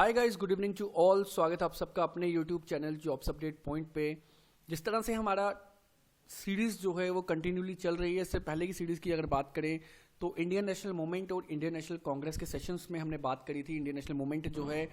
Hi guys, good evening to all. स्वागत है आप सबका अपने YouTube channel jobs update point पे। जिस तरह से हमारा सीरीज़ जो है वो कंटिन्यूली चल रही है, इससे पहले की सीरीज़ की अगर बात करें तो इंडियन नेशनल मूवमेंट और इंडियन नेशनल कांग्रेस के सेशंस में हमने बात करी थी। इंडियन नेशनल मूवमेंट जो है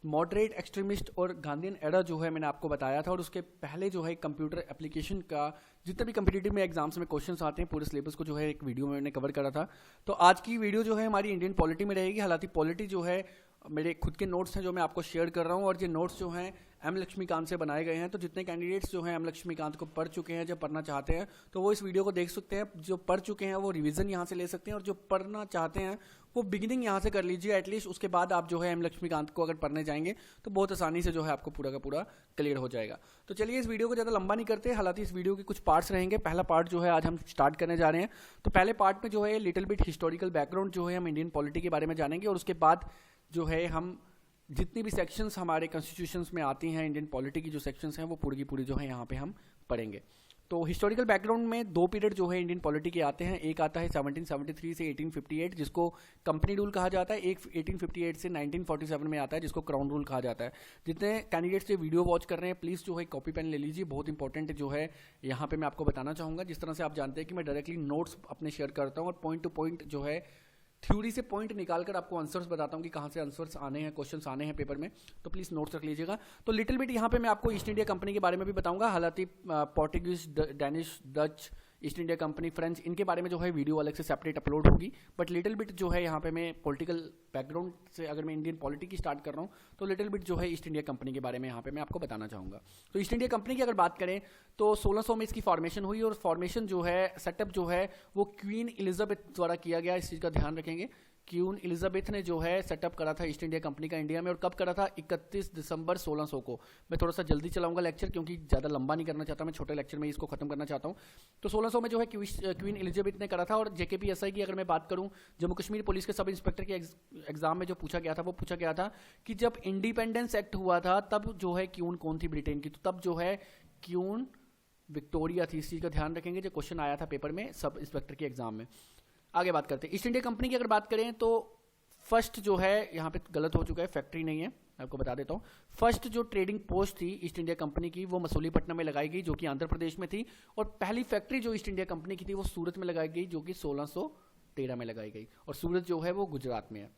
मॉडरेट एक्सट्रीमिस्ट और गांधीयन एरा जो है मैंने आपको बताया था, और उसके पहले जो है कंप्यूटर एप्लीकेशन का जितने भी कम्पिटिटिव में एग्जाम्स में क्वेश्चंस आते हैं पूरे सिलेबस को जो है एक वीडियो में मैंने कवर करा था। तो आज की वीडियो जो है हमारी इंडियन पॉलिटी में रहेगी। हालांकि पॉलिटी जो है मेरे खुद के नोट्स हैं जो मैं आपको शेयर कर रहा हूं, और ये नोट्स जो हैं एम लक्ष्मीकांत से बनाए गए हैं। तो जितने कैंडिडेट्स जो हैं एम लक्ष्मीकांत को पढ़ चुके हैं, जो पढ़ना चाहते हैं, तो वो इस वीडियो को देख सकते हैं। जो पढ़ चुके हैं वो रिवीजन यहाँ से ले सकते हैं, और जो पढ़ना चाहते हैं वो बिगिनिंग यहाँ से कर लीजिए एटलीस्ट। उसके बाद आप जो है एम लक्ष्मीकांत को अगर पढ़ने जाएंगे तो बहुत आसानी से जो है आपको पूरा का पूरा क्लियर हो जाएगा। तो चलिए इस वीडियो को ज़्यादा लंबा नहीं करते। हालांकि इस वीडियो के कुछ पार्ट्स रहेंगे। पहला पार्ट जो है आज हम स्टार्ट करने जा रहे हैं। तो पहले पार्ट में जो है लिटिल बिट हिस्टोरिकल बैकग्राउंड जो है हम इंडियन पॉलिटी के बारे में जानेंगे, और उसके बाद जो है हम जितनी भी सेक्शंस हमारे कॉन्स्टिट्यूशंस में आती हैं इंडियन पॉलिटी की जो सेक्शंस हैं वो पूरी की पूरी जो है यहाँ पे हम पढ़ेंगे। तो हिस्टोरिकल बैकग्राउंड में दो पीरियड जो है इंडियन पॉलिटी के आते हैं। एक आता है 1773 से 1858 जिसको कंपनी रूल कहा जाता है। एक 1858 से 1947 में आता है जिसको क्राउन रूल कहा जाता है। जितने कैंडिडेट्स ये वीडियो वॉच कर रहे हैं प्लीज़ जो है कॉपी पेन ले लीजिए, बहुत इंपॉर्टेंट जो है यहाँ पे मैं आपको बताना चाहूँगा। जिस तरह से आप जानते हैं कि मैं डायरेक्टली नोट्स अपने शेयर करता हूँ और पॉइंट टू पॉइंट जो है थ्योरी से पॉइंट निकालकर आपको आंसर्स बताता हूँ कि कहाँ से आंसर्स आने हैं, क्वेश्चंस आने हैं पेपर में। तो प्लीज़ नोट्स रख लीजिएगा। तो लिटिल बिट यहाँ पे मैं आपको ईस्ट इंडिया कंपनी के बारे में भी बताऊंगा। हालांकि Portuguese, Danish, Dutch, east India company, French, इनके बारे में जो है वीडियो अलग से सेपरेट अपलोड होगी। बट लिटिल बिट जो है यहाँ पे मैं पॉलिटिकल बैकग्राउंड से अगर मैं इंडियन पॉलिटी की स्टार्ट कर रहा हूँ तो लिटिल बिट जो है ईस्ट इंडिया कंपनी के बारे में यहाँ पे मैं आपको बताना चाहूँगा। तो ईस्ट इंडिया कंपनी की अगर बात करें तो 1600 में इसकी फॉर्मेशन हुई, और फॉर्मेशन जो है सेटअप जो है वो क्वीन एलिजाबेथ द्वारा किया गया। इस चीज़ का ध्यान रखेंगे। क्वीन एलिजाबेथ ने जो है सेटअप करा था ईस्ट इंडिया कंपनी का इंडिया में, और कब करा था? 31 दिसंबर 1600 को। मैं थोड़ा सा जल्दी चलाऊंगा लेक्चर क्योंकि ज़्यादा लंबा नहीं करना चाहता, मैं छोटे लेक्चर में इसको खत्म करना चाहता हूँ। तो 1600 में जो है क्वीन एलिजाबेथ ने करा था। और जेकेपीएसआई की अगर मैं बात करूँ, जम्मू कश्मीर पुलिस के सब इंस्पेक्टर के एग्जाम में जो पूछा गया था वो पूछा गया था कि जब इंडिपेंडेंस एक्ट हुआ था तब जो है क्वीन कौन थी ब्रिटेन की? तो तब जो है क्वीन विक्टोरिया थी। इस चीज़ का ध्यान रखेंगे, जो क्वेश्चन आया था पेपर में सब इंस्पेक्टर के एग्जाम में। आगे बात करते हैं ईस्ट इंडिया कंपनी की अगर बात करें तो फर्स्ट जो है यहाँ पे गलत हो चुका है, फैक्ट्री नहीं है, आपको बता देता हूँ। फर्स्ट जो ट्रेडिंग पोस्ट थी ईस्ट इंडिया कंपनी की वो मसूलीपट्टनम में लगाई गई जो कि आंध्र प्रदेश में थी, और पहली फैक्ट्री जो ईस्ट इंडिया कंपनी की थी वो सूरत में लगाई गई जो कि 1613 में लगाई गई, और सूरत जो है वो गुजरात में है।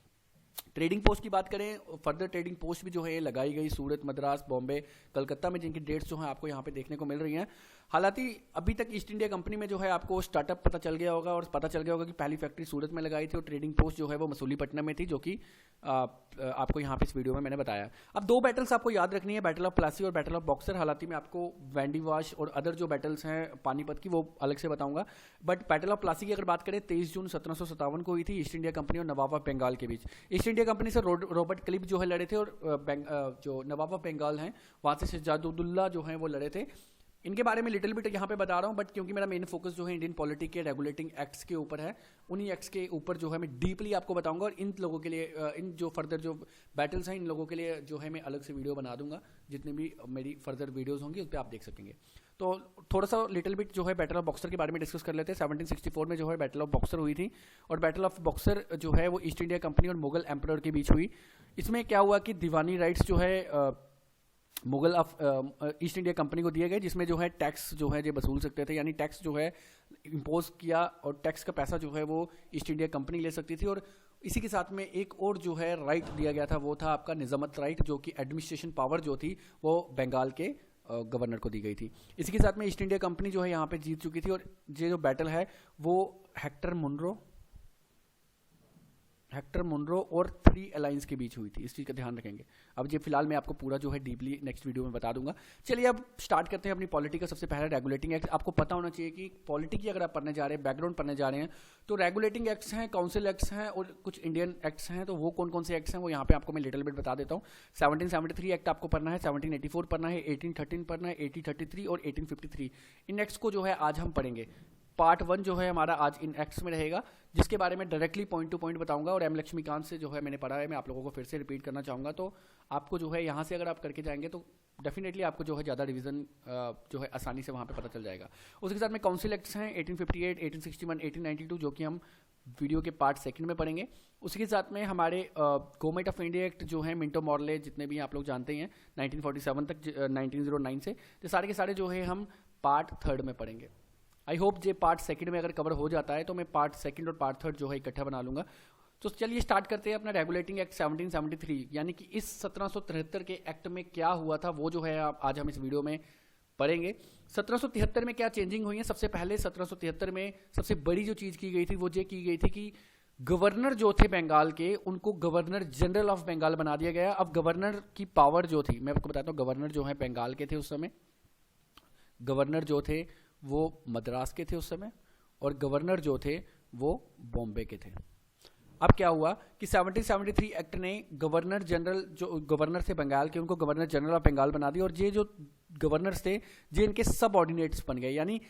ट्रेडिंग पोस्ट की बात करें, फर्दर ट्रेडिंग पोस्ट भी जो है लगाई गई सूरत, मद्रास, बॉम्बे, कलकत्ता में, जिनकी डेट्स जो हैं आपको यहाँ पे देखने को मिल रही हैं। हालांकि अभी तक ईस्ट इंडिया कंपनी में जो है आपको स्टार्टअप पता चल गया होगा, और पता चल गया होगा कि पहली फैक्ट्री सूरत में लगाई थी और ट्रेडिंग पोस्ट जो है वो मसूलीपट्टनम में थी, जो कि आपको यहाँ पे इस वीडियो में मैंने बताया। अब दो बैटल्स आपको याद रखनी है, बैटल ऑफ प्लासी और बैटल ऑफ बॉक्सर। हालांकि मैं आपको वैंडीवाश और अदर जो बैटल्स हैं पानीपत की वो अलग से बताऊंगा। बट बैटल ऑफ प्लासी की अगर बात करें 23 जून 1757 को हुई थी ईस्ट इंडिया कंपनी और नवाब ऑफ बंगाल के बीच। ईस्ट इंडिया कंपनी से रॉबर्ट क्लिफ जो है लड़े थे, और जो नवाब ऑफ बंगाल हैं वहाँ से शहजादुल्ला जो हैं वो लड़े थे। इनके बारे में लिटिल बिट यहाँ पे बता रहा हूँ, बट क्योंकि मेरा मेन फोकस जो है इंडियन पॉलिटी के रेगुलेटिंग एक्ट्स के ऊपर है, उन्हीं एक्ट्स के ऊपर जो है मैं डीपली आपको बताऊंगा। और इन लोगों के लिए इन जो फर्दर जो बैटल्स हैं इन लोगों के लिए जो है मैं अलग से वीडियो बना दूंगा। जितनी भी मेरी फर्दर वीडियोस होंगी उस पर आप देख सकेंगे। तो थोड़ा सा लिटिल बिट जो है बैटल ऑफ बॉक्सर के बारे में डिस्कस कर लेते हैं। 1764 में जो है बैटल ऑफ बॉक्सर हुई थी, और बैटल ऑफ बॉक्सर जो है वो ईस्ट इंडिया कंपनी और मुगल एम्परर के बीच हुई। इसमें क्या हुआ कि दीवानी राइट्स जो है Mughal of east India company को दिए गए, जिसमें जो है टैक्स जो है ये वसूल सकते थे, यानी टैक्स जो है इम्पोज किया, और टैक्स का पैसा जो है वो ईस्ट इंडिया कंपनी ले सकती थी। और इसी के साथ में एक और जो है राइट दिया गया था, वो था आपका निजामत राइट, जो कि एडमिनिस्ट्रेशन पावर जो थी वो बंगाल के गवर्नर को दी गई थी। इसी के साथ में ईस्ट इंडिया कंपनी जो है यहाँ पे जीत चुकी थी, और ये जो बैटल है वो हेक्टर मुनरो और 3 अलायंस के बीच हुई थी। इस चीज़ का ध्यान रखेंगे। अब ये फिलहाल मैं आपको पूरा जो है डीपली नेक्स्ट वीडियो में बता दूंगा। चलिए अब स्टार्ट करते हैं अपनी पॉलिटी का। सबसे पहला रेगुलेटिंग एक्ट। आपको पता होना चाहिए कि पॉलिटी की अगर आप पढ़ने जा रहे हैं, बैकग्राउंड पढ़ने जा रहे हैं, तो रेगुलेटिंग एक्ट्स हैं, काउंसिल एक्ट्स हैं और कुछ इंडियन एक्ट्स हैं। तो वो कौन कौन से एक्ट्स हैं वो यहाँ पे आपको मैं लिटिल बिट बता देता हूँ। 1773 एक्ट आपको पढ़ना है, 1784 पढ़ना है, 1813 पढ़ना है, 1833 और 1853। इन एक्ट्स को जो है आज हम पढ़ेंगे। पार्ट 1 जो है हमारा आज इन एक्ट्स में रहेगा, जिसके बारे में डायरेक्टली पॉइंट टू पॉइंट बताऊंगा। और एम लक्ष्मीकांत से जो है मैंने पढ़ा है, मैं आप लोगों को फिर से रिपीट करना चाहूँगा। तो आपको जो है यहाँ से अगर आप करके जाएंगे तो डेफिनेटली आपको जो है ज़्यादा रिवीजन जो है आसानी से वहाँ पे पता चल जाएगा। उसके साथ में काउंसिल एक्ट्स हैं 1858, 1861, 1892, जो कि हम वीडियो के पार्ट सेकंड में पढ़ेंगे। उसी के साथ में हमारे गवर्नमेंट ऑफ इंडिया एक्ट जो है, मिंटो मॉर्ले, जितने भी आप लोग जानते हैं 1947 तक 1909 से, तो सारे के सारे जो है हम पार्ट थर्ड में पढ़ेंगे। I hope J part second में अगर कवर हो जाता है तो मैं पार्ट सेकंड और पार्ट थर्ड जो है इकट्ठा बना लूँगा। तो चलिए स्टार्ट करते हैं अपना रेगुलेटिंग एक्ट 1773, यानी कि इस 1773 के एक्ट में क्या हुआ था वो जो है आज हम इस वीडियो में पढ़ेंगे। 1773 में क्या चेंजिंग हुई है। सबसे पहले 1773 में सबसे बड़ी जो चीज़ की गई थी वो ये की गई थी कि गवर्नर जो थे बंगाल के, उनको गवर्नर जनरल ऑफ बंगाल बना दिया गया। अब गवर्नर की पावर जो थी, मैं आपको बताता हूँ, गवर्नर जो है बंगाल के थे उस समय, गवर्नर जो थे वो मद्रास के थे उस समय, और गवर्नर जो थे वो बॉम्बे के थे। अब क्या हुआ कि 1773 एक्ट ने गवर्नर जनरल, जो गवर्नर थे बंगाल के, उनको गवर्नर जनरल ऑफ बंगाल बना दिया, और ये जो गवर्नर्स थे ये इनके सब ऑर्डिनेट्स बन गए, यानी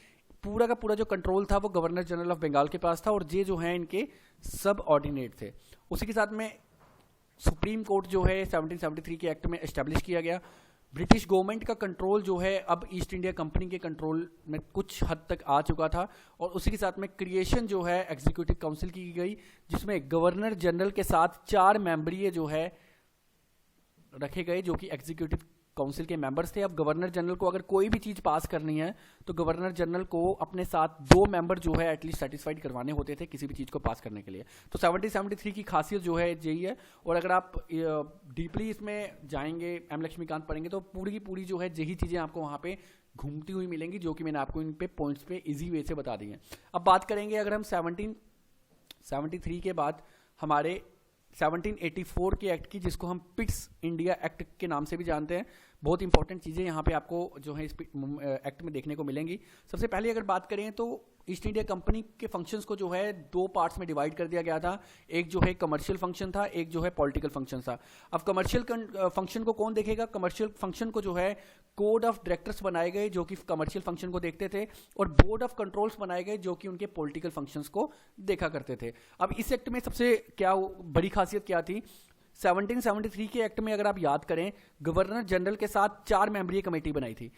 पूरा का पूरा जो कंट्रोल था वो गवर्नर जनरल ऑफ बंगाल के पास था, और ये जो है इनके सब ऑर्डिनेट थे। उसी के साथ में सुप्रीम कोर्ट जो है 1773 के एक्ट में एस्टेब्लिश किया गया। ब्रिटिश गवर्नमेंट का कंट्रोल जो है अब ईस्ट इंडिया कंपनी के कंट्रोल में कुछ हद तक आ चुका था, और उसी के साथ में क्रिएशन जो है एग्जीक्यूटिव काउंसिल की गई, जिसमें गवर्नर जनरल के साथ 4 मेंबरीय जो है रखे गए, जो कि एग्जीक्यूटिव काउंसिल के मेंबर्स थे। अब गवर्नर जनरल को अगर कोई भी चीज़ पास करनी है तो गवर्नर जनरल को अपने साथ 2 मेंबर जो है एटलीस्ट सेटिस्फाइड करवाने होते थे किसी भी चीज़ को पास करने के लिए। तो 1773 की खासियत जो है यही है, और अगर आप डीपली इसमें जाएंगे, एम लक्ष्मीकांत पढ़ेंगे, तो पूरी की पूरी जो है यही चीज़ें आपको वहाँ पे घूमती हुई मिलेंगी, जो कि मैंने आपको इन पे पॉइंट्स पे ईजी वे से बता दी हैं। अब बात करेंगे अगर हम 1773 के बाद हमारे 1784 के एक्ट की, जिसको हम पिट्स इंडिया एक्ट के नाम से भी जानते हैं। बहुत इंपॉर्टेंट चीज़ें यहाँ पे आपको जो है इस एक्ट में देखने को मिलेंगी। सबसे पहले अगर बात करें तो ईस्ट इंडिया कंपनी के फंक्शंस को जो है 2 पार्ट्स में डिवाइड कर दिया गया था। एक जो है कमर्शियल फंक्शन था, एक जो है पॉलिटिकल फंक्शन था। अब कमर्शियल फंक्शन को कौन देखेगा? कमर्शियल फंक्शन को जो है कोड ऑफ डायरेक्टर्स बनाए गए जो कि कमर्शियल फंक्शन को देखते थे, और बोर्ड ऑफ कंट्रोल्स बनाए गए जो कि उनके पॉलिटिकल फंक्शंस को देखा करते थे। अब इस एक्ट में सबसे क्या बड़ी खासियत क्या थी? 1773 के एक्ट में अगर आप याद करें, गवर्नर जनरल के साथ 4 मेंबरीय कमेटी बनाई थी।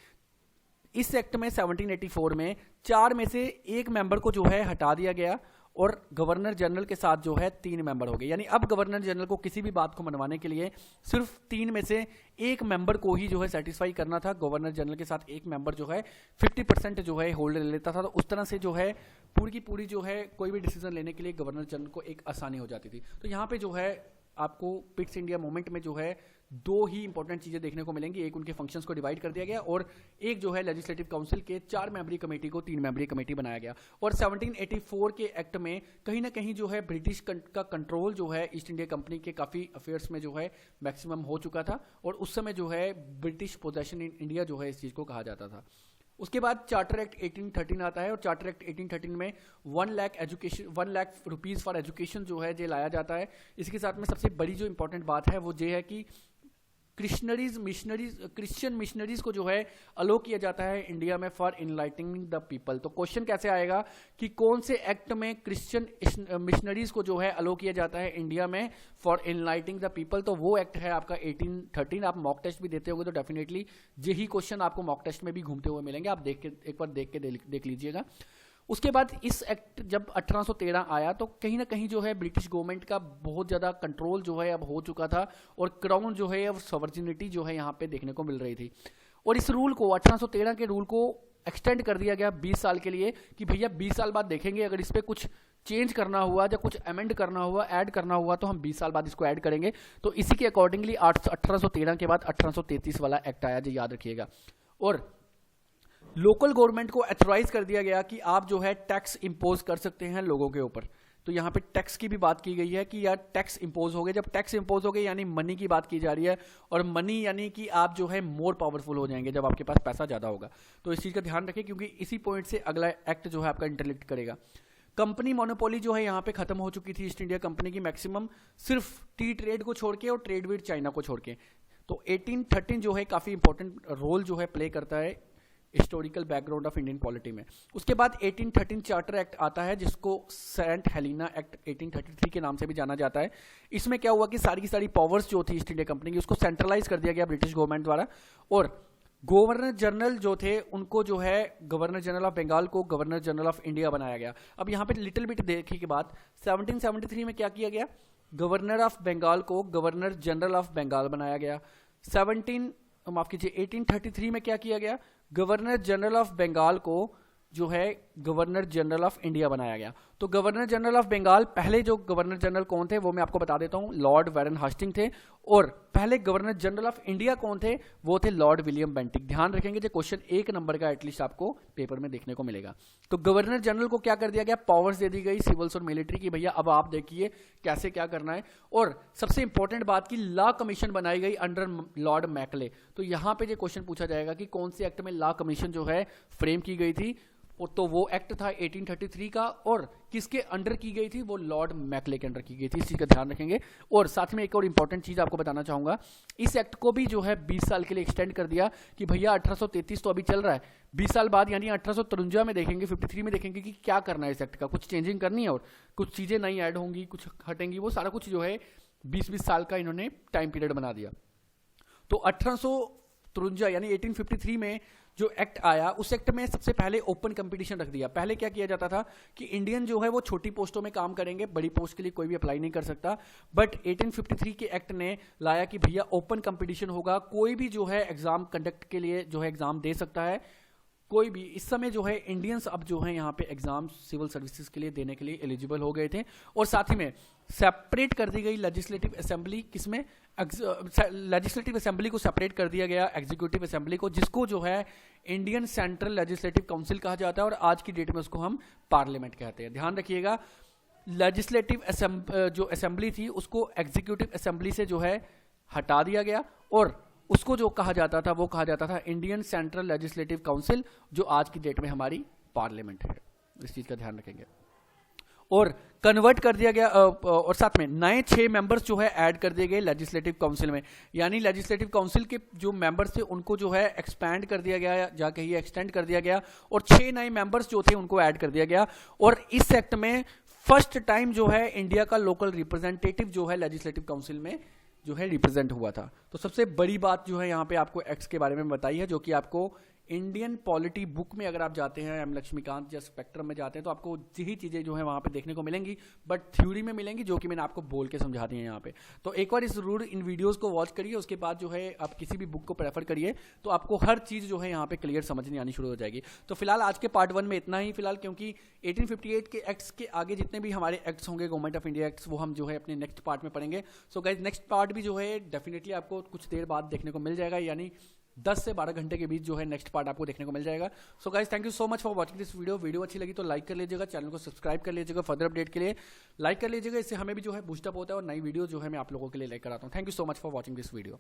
इस एक्ट में 1784 में 4 में से 1 मेंबर को जो है हटा दिया गया, और गवर्नर जनरल के साथ जो है 3 मेंबर हो गए। यानी अब गवर्नर जनरल को किसी भी बात को मनवाने के लिए सिर्फ 3 में से 1 मेंबर को ही जो है सेटिस्फाई करना था। गवर्नर जनरल के साथ 1 मेंबर जो है 50% जो है होल्ड ले लेता था, तो उस तरह से जो है पूरी की पूरी जो है कोई भी डिसीजन लेने के लिए गवर्नर जनरल को एक आसानी हो जाती थी। तो यहाँ पे जो है आपको पिट्स इंडिया मूवमेंट में जो है 2 ही इंपॉर्टेंट चीजें देखने को मिलेंगी। एक उनके फंक्शंस को डिवाइड कर दिया गया, और एक जो है लेजिस्लेटिव काउंसिल के 4 मेंबरी कमेटी को 3 मेंबरी कमेटी बनाया गया। और 1784 के एक्ट में कहीं ना कहीं जो है ब्रिटिश का कंट्रोल जो है ईस्ट इंडिया कंपनी के काफी अफेयर्स में जो है मैक्सिमम हो चुका था, और उस समय जो है ब्रिटिश पोजेशन इन इंडिया जो है इस चीज को कहा जाता था। उसके बाद चार्टर एक्ट 1813 आता है, और चार्टर एक्ट 1813 में 1 लाख रुपीज फॉर एजुकेशन जो है ये लाया जाता है। इसके साथ में सबसे बड़ी जो इंपॉर्टेंट बात है वो ये है कि क्रिश्चियन मिशनरीज को जो है अलो किया जाता है इंडिया में फॉर इनलाइटनिंग द पीपल। तो क्वेश्चन कैसे आएगा कि कौन से एक्ट में क्रिश्चियन मिशनरीज को जो है अलो किया जाता है इंडिया में फॉर इनलाइटनिंग द पीपल? तो वो एक्ट है आपका 1813। आप मॉक टेस्ट भी देते होंगे तो डेफिनेटली यही क्वेश्चन आपको मॉक टेस्ट में भी घूमते हुए मिलेंगे, आप एक बार देख लीजिएगा। उसके बाद इस एक्ट जब 1813 आया तो कहीं ना कहीं जो है ब्रिटिश गवर्नमेंट का बहुत ज़्यादा कंट्रोल जो है अब हो चुका था, और क्राउन जो है अब सॉवरेनिटी जो है यहाँ पे देखने को मिल रही थी। और इस रूल को 1813 के रूल को एक्सटेंड कर दिया गया 20 साल के लिए, कि भैया 20 साल बाद देखेंगे अगर इस पर कुछ चेंज करना हुआ या कुछ अमेंड करना हुआ, ऐड करना हुआ, तो हम 20 साल बाद इसको ऐड करेंगे। तो इसी के अकॉर्डिंगली 1813 के बाद 1833 वाला एक्ट आया, जो याद रखिएगा। और लोकल गवर्नमेंट को अथोराइज कर दिया गया कि आप जो है टैक्स इंपोज कर सकते हैं लोगों के ऊपर। तो यहाँ पे टैक्स की भी बात की गई है कि यार टैक्स इंपोज हो गए। जब टैक्स इंपोज हो गए यानी मनी की बात की जा रही है, और मनी यानी कि आप जो है मोर पावरफुल हो जाएंगे जब आपके पास पैसा ज़्यादा होगा। तो इस चीज़ का ध्यान रखें, क्योंकि इसी पॉइंट से अगला एक्ट जो है आपका इंटरलिंक करेगा। कंपनी मोनोपोली जो है यहाँ पे खत्म हो चुकी थी ईस्ट इंडिया कंपनी की, मैक्सिमम सिर्फ टी ट्रेड को छोड़ के और ट्रेड विद चाइना को छोड़ के। तो 1813 जो है काफ़ी इंपॉर्टेंट रोल जो है प्ले करता है historical background of Indian polity में। उसके बाद 1813 चार्टर एक्ट आता है, जिसको सेंट हेलिना एक्ट 1833 के नाम से भी जाना जाता है। इसमें क्या हुआ कि सारी की सारी पावर्स जो थी ईस्ट इंडिया कंपनी की उसको सेंट्रलाइज कर दिया गया ब्रिटिश गवर्नमेंट द्वारा, और गवर्नर जनरल जो थे उनको जो है गवर्नर जनरल ऑफ बंगाल को गवर्नर जनरल ऑफ इंडिया बनाया गया। अब यहाँ पे लिटिल बिट देखने के बाद 1773 में क्या किया गया, गवर्नर ऑफ बंगाल को गवर्नर जनरल ऑफ बंगाल बनाया गया। 1833 में क्या किया गया, गवर्नर जनरल ऑफ बंगाल को जो है गवर्नर जनरल ऑफ इंडिया बनाया गया। तो गवर्नर जनरल ऑफ बंगाल, पहले जो गवर्नर जनरल कौन थे वो मैं आपको बता देता हूं, लॉर्ड वारन हास्टिंग थे। और पहले गवर्नर जनरल ऑफ इंडिया कौन थे, वो थे लॉर्ड विलियम बेंटिक। ध्यान रखेंगे जो क्वेश्चन 1 नंबर का एटलीस्ट आपको पेपर में देखने को मिलेगा। तो गवर्नर जनरल को क्या कर दिया गया, पावर्स दे दी गई सिविल्स और मिलिट्री की, भैया अब आप देखिए कैसे क्या करना है। और सबसे इंपॉर्टेंट बात की लॉ कमीशन बनाई गई अंडर लॉर्ड मैकले। तो यहां पर जो क्वेश्चन पूछा जाएगा कि कौन से एक्ट में लॉ कमीशन जो है फ्रेम की गई थी, तो वो एक्ट था 1833 का, और किसके अंडर की गई थी, वो लॉर्ड मैकले के अंडर की गई थी। इस चीज का ध्यान रखेंगे। और साथ में एक और इंपॉर्टेंट चीज आपको बताना चाहूंगा, इस एक्ट को भी जो है 20 साल के लिए एक्सटेंड कर दिया कि भैया 1833 तो अभी चल रहा है, 20 साल बाद यानी 1853 में देखेंगे, 53 में देखेंगे कि क्या करना है इस एक्ट का, कुछ चेंजिंग करनी है और कुछ चीजें नई ऐड होंगी, कुछ हटेंगी, वो सारा कुछ जो है 20-20 साल का इन्होंने टाइम पीरियड बना दिया। तो 1853 यानी 1853 में जो एक्ट आया, उस एक्ट में सबसे पहले ओपन कंपटीशन रख दिया। पहले क्या किया जाता था कि इंडियन जो है वो छोटी पोस्टों में काम करेंगे, बड़ी पोस्ट के लिए कोई भी अप्लाई नहीं कर सकता। बट 1853 के एक्ट ने लाया कि भैया ओपन कंपटीशन होगा, कोई भी जो है एग्जाम कंडक्ट के लिए जो है एग्जाम दे सकता है, कोई भी। इस समय जो है इंडियंस अब जो है यहाँ पे एग्जाम सिविल सर्विसेज के लिए देने के लिए एलिजिबल हो गए थे। और साथ ही में सेपरेट कर दी गई लेजिस्लेटिव असेंबली, किसमें, लेजिस्लेटिव असेंबली को सेपरेट कर दिया गया एग्जीक्यूटिव असेंबली को, जिसको जो है इंडियन सेंट्रल लेजिस्लेटिव काउंसिल कहा जाता है और आज की डेट में उसको हम पार्लियामेंट कहते हैं। ध्यान रखिएगा, लेजिस्लेटिव जो असेंबली थी उसको एग्जीक्यूटिव असेंबली से जो है हटा दिया गया और उसको जो कहा जाता था वो कहा जाता था इंडियन सेंट्रल लेजिस्लेटिव काउंसिल, जो आज की डेट में हमारी पार्लियामेंट है। इस चीज का ध्यान रखेंगे। और कन्वर्ट कर दिया गया और साथ में नए 6 मेंबर्स जो है ऐड कर दिए गए लेजिस्लेटिव काउंसिल में, यानी लेजिस्लेटिव काउंसिल के जो मेंबर्स थे उनको जो है एक्सपैंड कर दिया गया, जाके ही एक्सटेंड कर दिया गया, और 6 नए मेंबर्स जो थे उनको ऐड कर दिया गया। और इस एक्ट में फर्स्ट टाइम जो है इंडिया का लोकल रिप्रेजेंटेटिव जो है लेजिस्लेटिव काउंसिल में जो है रिप्रेजेंट हुआ था। तो सबसे बड़ी बात जो है यहाँ पे आपको एक्ट्स के बारे में बताई है, जो कि आपको इंडियन पॉलिटी बुक में अगर आप जाते हैं, एम लक्ष्मीकांत या स्पेक्ट्रम में जाते हैं, तो आपको यही चीजें जो है वहां पे देखने को मिलेंगी, बट थ्योरी में मिलेंगी, जो कि मैंने आपको बोल के समझा दी है यहाँ पे। तो एक बार इस रूल इन वीडियोस को वॉच करिए, उसके बाद जो है आप किसी भी बुक को प्रेफर करिए, तो आपको हर चीज जो है यहाँ पे क्लियर समझनी आनी शुरू हो जाएगी। तो फिलहाल आज के पार्ट 1 में इतना ही फिलहाल, क्योंकि 1858 के एक्ट्स के आगे जितने भी हमारे एक्ट्स होंगे, गवर्नमेंट ऑफ इंडिया एक्ट्स, वो हम जो है अपने नेक्स्ट पार्ट में पढ़ेंगे। सो गाइज नेक्स्ट पार्ट भी जो है डेफिनेटली आपको कुछ देर बाद देखने को मिल जाएगा, यानी 10 से 12 घंटे के बीच जो है नेक्स्ट पार्ट आपको देखने को मिल जाएगा। So guys thank you so much for watching this video अच्छी लगी तो लाइक कर लीजिएगा, चैनल को सब्सक्राइब कर लीजिएगा, फर्दर अपडेट के लिए लाइक कर लीजिएगा, इससे हमें भी जो है बूस्टअप होता है और नई वीडियो जो है मैं आप लोगों के लिए लेकर आता हूँ। Thank you so much for watching this video.